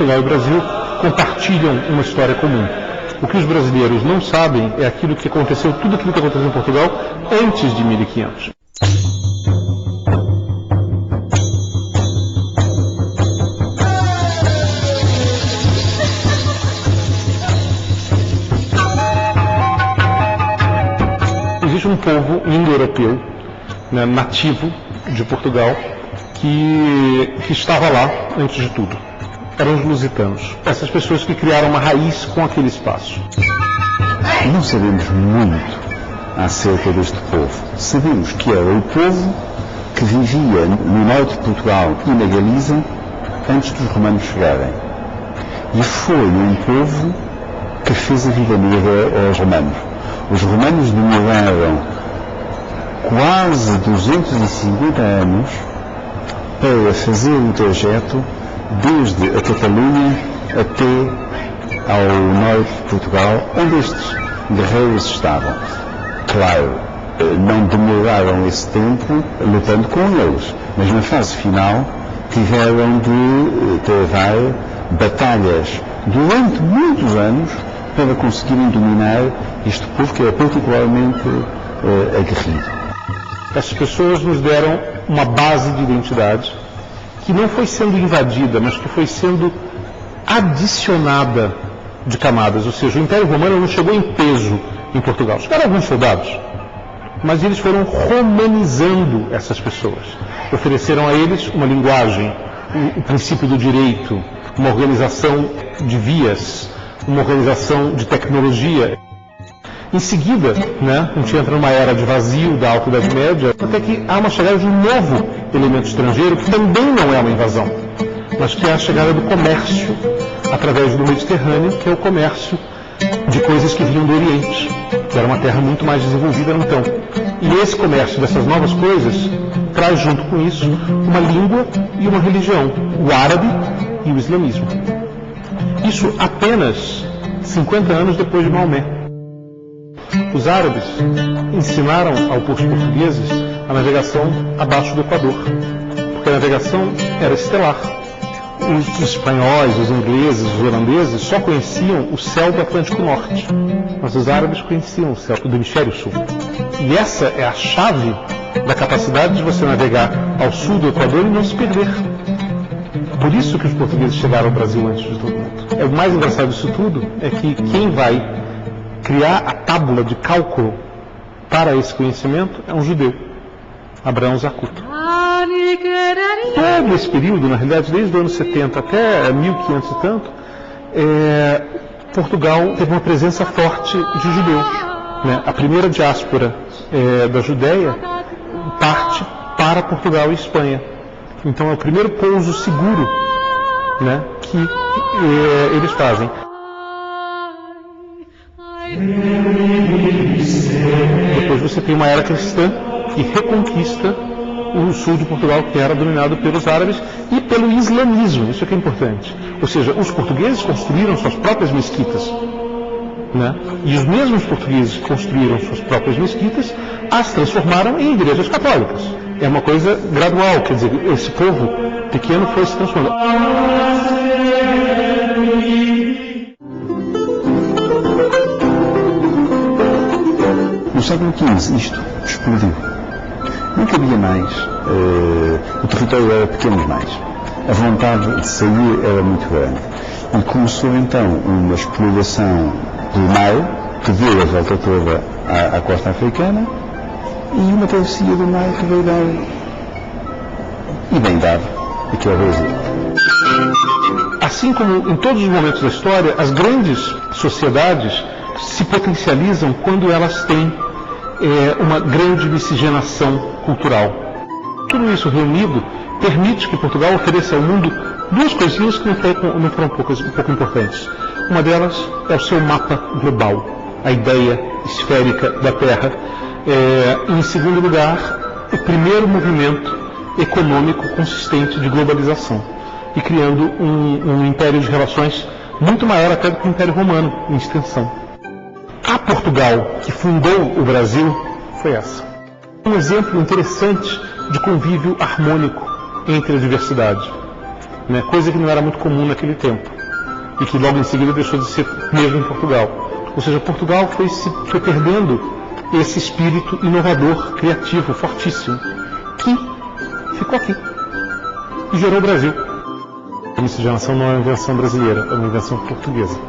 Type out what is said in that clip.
Portugal e o Brasil compartilham uma história comum. O que os brasileiros não sabem é aquilo que aconteceu, tudo aquilo que aconteceu em Portugal antes de 1500. Existe um povo indo-europeu, né, nativo de Portugal, que estava lá antes de tudo. Eram os lusitanos. Essas pessoas que criaram uma raiz com aquele espaço. Não sabemos muito acerca deste povo. Sabemos que era o povo que vivia no norte de Portugal e na Galiza antes dos romanos chegarem. E foi um povo que fez a vida negra aos romanos. Os romanos demoraram quase 250 anos para fazer o trajeto desde a Catalunha até ao norte de Portugal, onde estes guerreiros estavam. Claro, não demoraram esse tempo lutando com eles, mas na fase final tiveram de travar batalhas durante muitos anos para conseguirem dominar este povo que era particularmente aguerrido. Essas pessoas nos deram uma base de identidade que não foi sendo invadida, mas que foi sendo adicionada de camadas. Ou seja, o Império Romano não chegou em peso em Portugal. Chegaram alguns soldados, mas eles foram romanizando essas pessoas. Ofereceram a eles uma linguagem, o princípio do direito, uma organização de vias, uma organização de tecnologia. Em seguida, a gente entra numa era de vazio da Alta Idade Média, até que há uma chegada de um novo elemento estrangeiro, que também não é uma invasão, mas que é a chegada do comércio através do Mediterrâneo, que é o comércio de coisas que vinham do Oriente, que era uma terra muito mais desenvolvida então. E esse comércio dessas novas coisas traz junto com isso uma língua e uma religião, o árabe e o islamismo. Isso apenas 50 anos depois de Maomé. Os árabes ensinaram aos portugueses a navegação abaixo do Equador, porque a navegação era estelar. Os espanhóis, os ingleses, os holandeses só conheciam o céu do Atlântico Norte, mas os árabes conheciam o céu do Hemisfério Sul. E essa é a chave da capacidade de você navegar ao sul do Equador e não se perder. Por isso que os portugueses chegaram ao Brasil antes de todo mundo. O mais engraçado disso tudo é que quem vai criar a tábula de cálculo para esse conhecimento é um judeu, Abraão Zacuto. Todo esse período, na realidade, desde os anos 70 até 1500 e tanto, Portugal teve uma presença forte de judeus. A primeira diáspora da Judéia parte para Portugal e Espanha. Então é o primeiro pouso seguro que eles fazem. Depois você tem uma era cristã que reconquista o sul de Portugal, que era dominado pelos árabes e pelo islamismo. Isso é que é importante. Ou seja, os portugueses construíram suas próprias mesquitas. E os mesmos portugueses que construíram suas próprias mesquitas as transformaram em igrejas católicas. É uma coisa gradual, quer dizer, esse povo pequeno foi se transformando. No século XV isto explodiu. Não cabia mais, o território era pequeno demais, a vontade de sair era muito grande. E começou então uma exploração do mar, que deu a volta toda à costa africana, e uma travessia do mar que veio dar, e bem dado, aqui ao Brasil. Assim como em todos os momentos da história, as grandes sociedades se potencializam quando elas têm uma grande miscigenação cultural. Tudo isso reunido permite que Portugal ofereça ao mundo duas coisinhas que não foram um pouco importantes. Uma delas é o seu mapa global, a ideia esférica da Terra. E, em segundo lugar, o primeiro movimento econômico consistente de globalização e criando um império de relações muito maior até do que o Império Romano, em extensão. A Portugal, que fundou o Brasil, foi essa. Um exemplo interessante de convívio harmônico entre a diversidade. né? Coisa que não era muito comum naquele tempo e que logo em seguida deixou de ser mesmo em Portugal. Ou seja, Portugal foi perdendo esse espírito inovador, criativo, fortíssimo, que ficou aqui e gerou o Brasil. A miscigenação não é uma invenção brasileira, é uma invenção portuguesa.